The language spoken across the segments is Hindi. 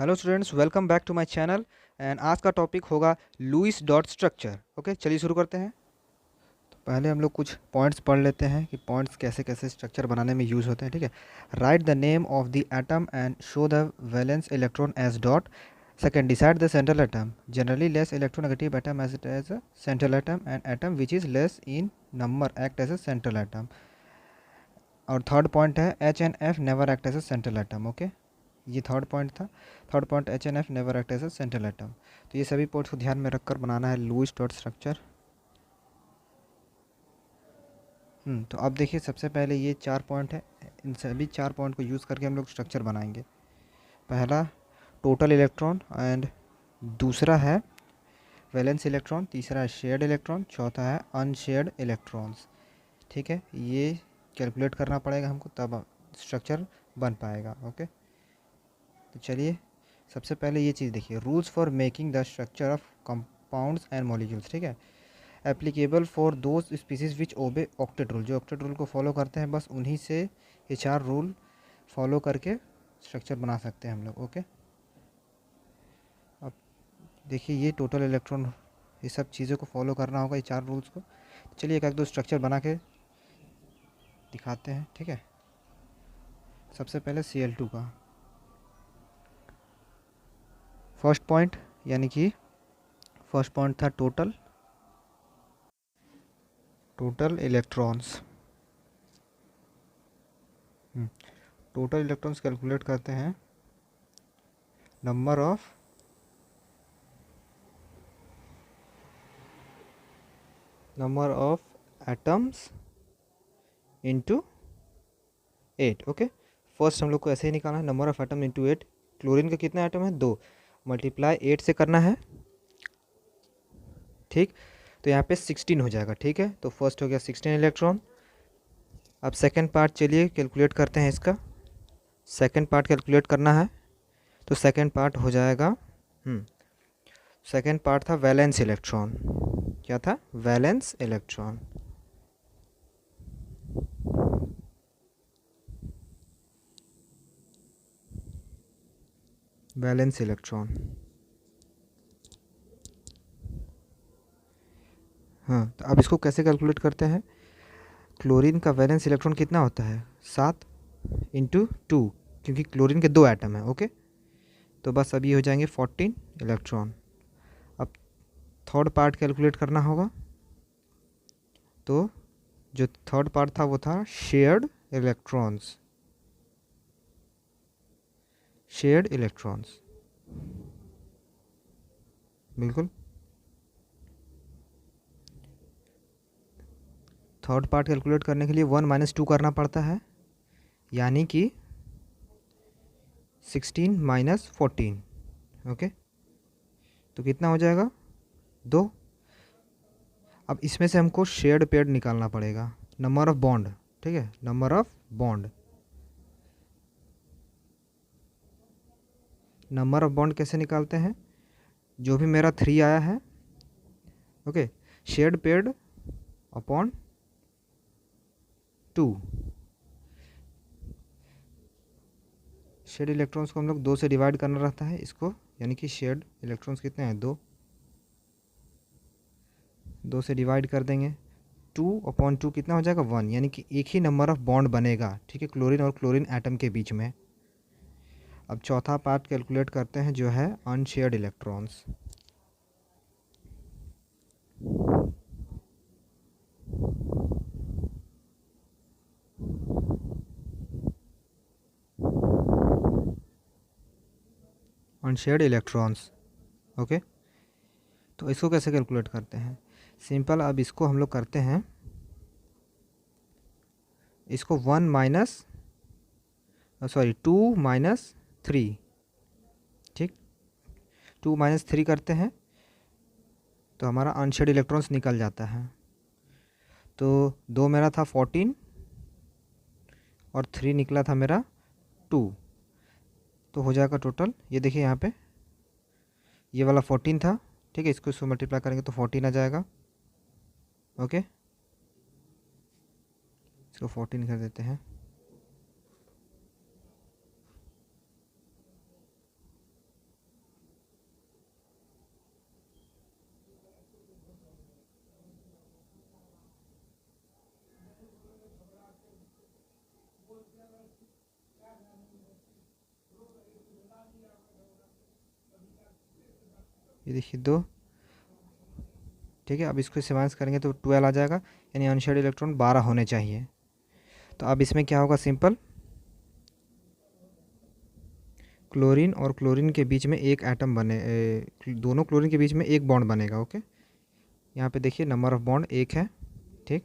Hello students, welcome back to my channel. And आज का टॉपिक होगा लुईस डॉट स्ट्रक्चर। ओके, चलिए शुरू करते हैं। तो पहले हम लोग कुछ पॉइंट्स पढ़ लेते हैं कि पॉइंट्स कैसे कैसे स्ट्रक्चर बनाने में यूज़ होते हैं। ठीक है, right the name of the atom and show the valence electron as dot. Second, decide the central atom. Generally less electronegative atom as a central atom and atom which is less in number act as a central atom. और थर्ड पॉइंट है H and F never act as a central atom. Okay, ये थर्ड पॉइंट था। Third point H and F never act as a central atom. तो ये सभी पॉइंट्स को ध्यान में रखकर बनाना है लुईस डॉट स्ट्रक्चर। तो अब देखिए, सबसे पहले ये 4 पॉइंट है। इन सभी 4 पॉइंट को यूज़ करके हम लोग स्ट्रक्चर बनाएंगे। पहला टोटल इलेक्ट्रॉन, एंड दूसरा है वैलेंस इलेक्ट्रॉन, तीसरा है शेयर्ड इलेक्ट्रॉन, चौथा है अनशेयर्ड इलेक्ट्रॉन्स। ठीक है, ये कैलकुलेट करना पड़ेगा हमको, तब स्ट्रक्चर बन पाएगा। ओके, तो चलिए सबसे पहले ये चीज़ देखिए, rules for making the structure of compounds and molecules. ठीक है, applicable for those species which obey octet rule. जो ऑक्टेट रूल को फॉलो करते हैं, बस उन्हीं से ये 4 रूल फॉलो करके स्ट्रक्चर बना सकते हैं हम लोग। ओके, अब देखिए ये टोटल इलेक्ट्रॉन, ये सब चीज़ों को फॉलो करना होगा, ये 4 रूल्स को। चलिए एक दो स्ट्रक्चर बना के दिखाते हैं। ठीक है, सबसे पहले Cl2 का फर्स्ट पॉइंट, यानी कि फर्स्ट पॉइंट था total electrons. Total electrons calculate करते हैं number of atoms into 8। Okay, first हम लोग को ऐसे ही निकालना है, number of atom into 8। Chlorine का कितना एटम है? 2, मल्टीप्लाई 8 से करना है। ठीक, तो यहाँ पे 16 हो जाएगा। ठीक है, तो फर्स्ट हो गया 16 इलेक्ट्रॉन। अब सेकेंड पार्ट चलिए कैलकुलेट करते हैं इसका। सेकेंड पार्ट कैलकुलेट करना है, तो सेकेंड पार्ट हो जाएगा, सेकेंड पार्ट था वैलेंस इलेक्ट्रॉन। क्या था? Valence electron. वैलेंस इलेक्ट्रॉन, हाँ। तो अब इसको कैसे कैलकुलेट करते हैं? क्लोरीन का वैलेंस इलेक्ट्रॉन कितना होता है? 7 इंटू 2, क्योंकि क्लोरीन के 2 एटम हैं। ओके, तो बस अभी हो जाएंगे 14 इलेक्ट्रॉन। अब थर्ड पार्ट कैलकुलेट करना होगा, तो जो थर्ड पार्ट था वो था शेयर्ड इलेक्ट्रॉन्स। शेयर्ड इलेक्ट्रॉन्स, बिल्कुल। थर्ड पार्ट कैलकुलेट करने के लिए 1 माइनस 2 करना पड़ता है, यानी कि 16 माइनस 14। ओके, तो कितना हो जाएगा? 2। अब इसमें से हमको शेयर्ड पेयर्ड निकालना पड़ेगा, नंबर ऑफ बॉन्ड। ठीक है, number of bond. Number of bond कैसे निकालते हैं? जो भी मेरा 3 आया है, okay, shared paired upon 2। Shared electrons को हम लोग 2 से डिवाइड करना रहता है इसको, यानी कि शेयर्ड इलेक्ट्रॉन्स कितने हैं? 2। 2 से डिवाइड कर देंगे, 2/2 कितना हो जाएगा? 1, यानी कि एक ही नंबर ऑफ बॉन्ड बनेगा। ठीक है, क्लोरीन और क्लोरीन एटम के बीच में। अब चौथा पार्ट कैलकुलेट करते हैं, जो है unshared electrons. Unshared electrons, okay. तो इसको कैसे कैलकुलेट करते हैं? सिंपल, अब इसको हम लोग करते हैं, इसको 1 माइनस, सॉरी 2 माइनस 3। ठीक, 2 माइनस 3 करते हैं तो हमारा अनशेयर्ड इलेक्ट्रॉन्स निकल जाता है। तो 2 मेरा था 14 और 3 निकला था मेरा 2, तो हो जाएगा टोटल, ये देखिए यहाँ पे ये वाला 14 था। ठीक है, इसको मल्टीप्लाई करेंगे तो 14 आ जाएगा। ओके, इसको 14 कर देते हैं। ये देखिए 2, ठीक है। अब इसको से माइनस करेंगे तो 12 आ जाएगा, यानी अनशेयर्ड इलेक्ट्रॉन 12 होने चाहिए। तो अब इसमें क्या होगा, सिंपल क्लोरीन और क्लोरीन के बीच में एक एटम दोनों क्लोरीन के बीच में एक बॉन्ड बनेगा। ओके, यहाँ पे देखिए नंबर ऑफ बॉन्ड एक है, ठीक,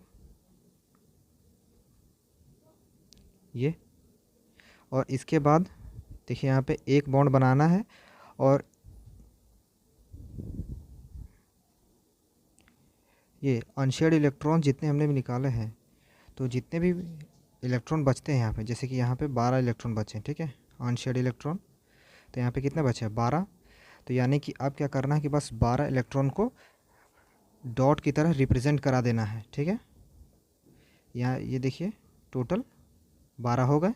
ये। और इसके बाद देखिए यहाँ पे एक बॉन्ड बनाना है, और ये अनशेयर्ड इलेक्ट्रॉन जितने हमने भी निकाले हैं, तो जितने भी इलेक्ट्रॉन बचते हैं यहाँ पे, जैसे कि यहाँ पे 12 इलेक्ट्रॉन बचे हैं, ठीक है, अनशेयर्ड इलेक्ट्रॉन। तो यहाँ पे कितने बचे हैं, 12। तो यानी कि अब क्या करना है कि बस 12 इलेक्ट्रॉन को डॉट की तरह रिप्रेजेंट करा देना है, ठीक है। यहाँ ये देखिए टोटल 12 हो गए,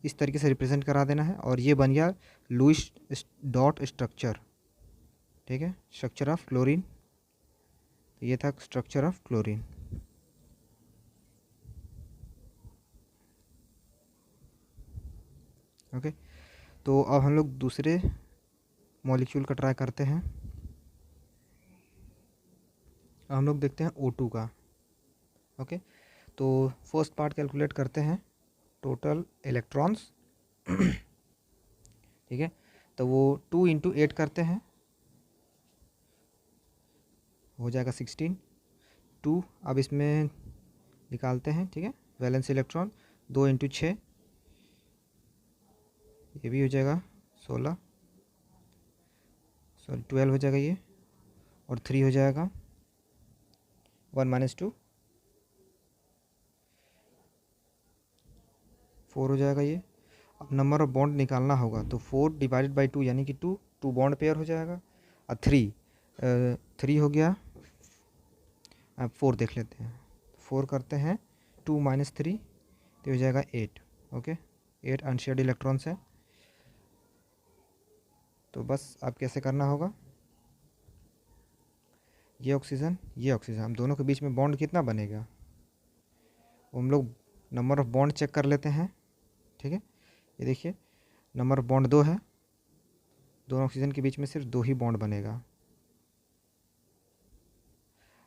इस तरीके से रिप्रेजेंट करा देना है, और ये बन गया लुईस डॉट स्ट्रक्चर, ठीक है, स्ट्रक्चर ऑफ क्लोरीन। तो ये था स्ट्रक्चर ऑफ क्लोरीन। ओके, तो अब हम लोग दूसरे मॉलिक्यूल का ट्राई करते हैं। हम लोग देखते हैं O2 का। ओके, तो फर्स्ट पार्ट कैलकुलेट करते हैं, टोटल इलेक्ट्रॉन्स, ठीक है। तो वो 2 इंटू 8 करते हैं, हो जाएगा 16। 2 अब इसमें निकालते हैं, ठीक है, वैलेंस इलेक्ट्रॉन, 2 इंटू 6, ये भी हो जाएगा 16, सॉरी 12 हो जाएगा ये, और 3 हो जाएगा 1 माइनस 2, 4 हो जाएगा ये। अब नंबर ऑफ बॉन्ड निकालना होगा, तो 4 डिवाइडेड बाई 2 यानी कि 2 बॉन्ड पेयर हो जाएगा, और 3 हो गया। अब 4 देख लेते हैं, 4 करते हैं, 2 माइनस 3 तो हो जाएगा 8। ओके, 8 अनशेयर्ड इलेक्ट्रॉन्स है। तो बस अब कैसे करना होगा, ये ऑक्सीजन, ये ऑक्सीजन, हम दोनों के बीच में बॉन्ड कितना बनेगा, हम लोग नंबर ऑफ बॉन्ड चेक कर लेते हैं, ठीक है। ये देखिए नंबर ऑफ बॉन्ड 2 है, दोनों ऑक्सीजन के बीच में सिर्फ 2 ही बॉन्ड बनेगा।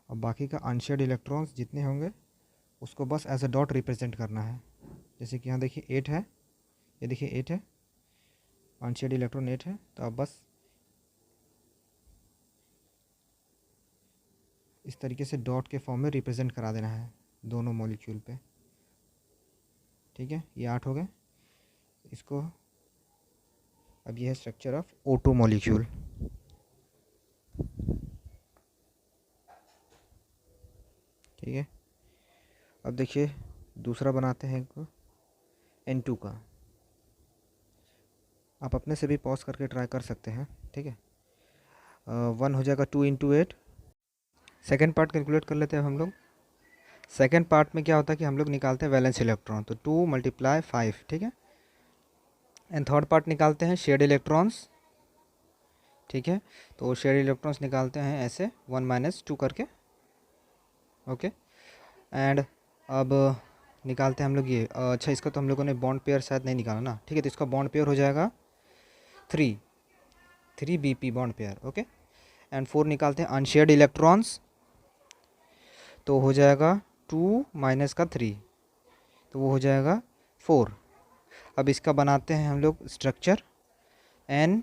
अब बाकी का अनशेयर्ड इलेक्ट्रॉन्स जितने होंगे उसको बस एज अ डॉट रिप्रेजेंट करना है। जैसे कि यहाँ देखिए 8 है, ये देखिए 8 है, अनशेयर्ड इलेक्ट्रॉन 8 है, तो अब बस इस तरीके से डॉट के फॉर्म में रिप्रेजेंट करा देना है दोनों मॉलिक्यूल पे, ठीक है। ये 8 हो गए इसको। अब ये है स्ट्रक्चर ऑफ O2 मॉलिक्यूल। ठीक है, अब देखिए दूसरा बनाते हैं N2 का। आप अपने से भी पॉज करके ट्राई कर सकते हैं, ठीक है। 1 हो जाएगा 2 इंटू 8। सेकेंड पार्ट कैलकुलेट कर लेते हैं हम लोग। सेकेंड पार्ट में क्या होता है कि हम लोग निकालते हैं वैलेंस इलेक्ट्रॉन, तो 2 मल्टीप्लाई 5, ठीक है। एंड थर्ड पार्ट निकालते हैं शेयर्ड इलेक्ट्रॉन्स, ठीक है। तो शेयर्ड इलेक्ट्रॉन्स निकालते हैं ऐसे 1 माइनस 2 करके। ओके, एंड अब निकालते हैं हम लोग ये, अच्छा इसका तो हम लोगों ने बॉन्ड पेयर शायद नहीं निकाला ना, ठीक है। तो इसका बॉन्ड पेयर हो जाएगा 3 BP bond pair. Okay, and 4 निकालते हैं अनशेयर्ड इलेक्ट्रॉन्स, तो हो जाएगा 2 माइनस का 3, तो वो हो जाएगा 4। अब इसका बनाते हैं हम लोग स्ट्रक्चर N,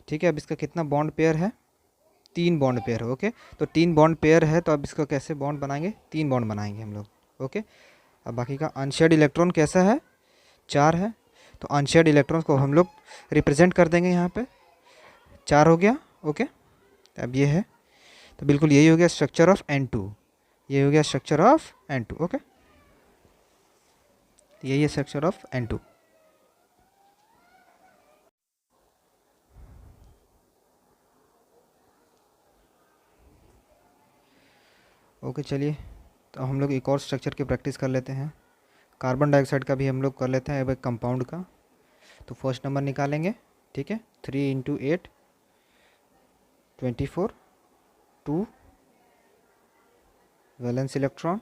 ठीक है। अब इसका कितना बॉन्ड पेयर है, 3 बॉन्ड पेयर है। ओके, तो 3 बॉन्ड पेयर है, तो अब इसका कैसे बॉन्ड बनाएंगे, 3 बॉन्ड बनाएंगे हम लोग। ओके, अब बाकी का अनशेयर्ड इलेक्ट्रॉन कैसा है, 4 है, तो अनशेयर्ड इलेक्ट्रॉन को हम लोग रिप्रेजेंट कर देंगे यहाँ पे, 4 हो गया। ओके, अब ये है, तो बिल्कुल यही हो गया स्ट्रक्चर ऑफ N2, ये हो गया स्ट्रक्चर ऑफ N2। ओके, यही है स्ट्रक्चर ऑफ N2। ओके, चलिए तो हम लोग एक और स्ट्रक्चर की प्रैक्टिस कर लेते हैं। कार्बन डाइऑक्साइड का भी हम लोग कर लेते हैं, एक कंपाउंड का। तो फर्स्ट नंबर निकालेंगे, ठीक है, 3 into 8 24, 2 valence electron.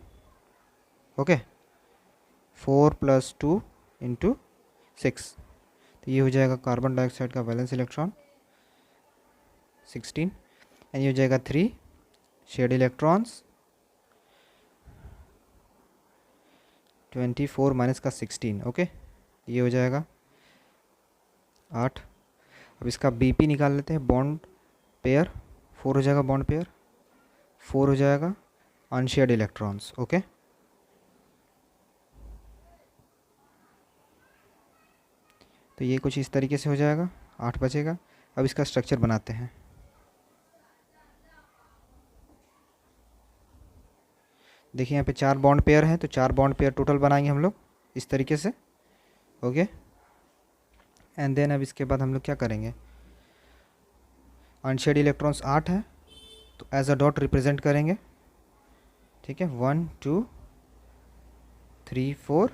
Okay, 4 plus 2 into 6, तो ये हो जाएगा कार्बन डाइऑक्साइड का वैलेंस इलेक्ट्रॉन 16 एंड ये हो जाएगा 3 शेयर्ड इलेक्ट्रॉन्स 24 माइनस का 16, ओके, ये हो जाएगा 8। अब इसका BP निकाल लेते हैं, बॉन्ड पेयर 4 हो जाएगा, बॉन्ड पेयर 4 हो जाएगा अनशेयर्ड इलेक्ट्रॉन्स, ओके। तो ये कुछ इस तरीके से हो जाएगा, 8 बचेगा। अब इसका स्ट्रक्चर बनाते हैं। देखिए यहाँ पे 4 बॉन्ड पेयर हैं, तो 4 बॉन्ड पेयर टोटल बनाएंगे हम लोग इस तरीके से, ओके। एंड देन अब इसके बाद हम लोग क्या करेंगे, अनशेयर्ड इलेक्ट्रॉन्स 8 है तो एज अ डॉट रिप्रेजेंट करेंगे, ठीक है। 1 2 3 4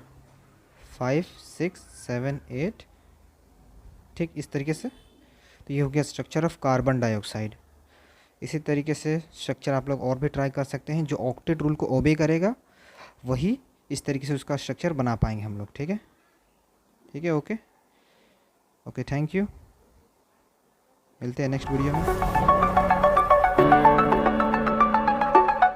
5 6 7 8, ठीक, इस तरीके से। तो ये हो गया स्ट्रक्चर ऑफ कार्बन डाइऑक्साइड। इसी तरीके से स्ट्रक्चर आप लोग और भी ट्राई कर सकते हैं, जो ऑक्टेट रूल को ओबे करेगा वही इस तरीके से उसका स्ट्रक्चर बना पाएंगे हम लोग, ठीक है, ठीक है, ओके ओके, थैंक यू, मिलते हैं नेक्स्ट वीडियो में।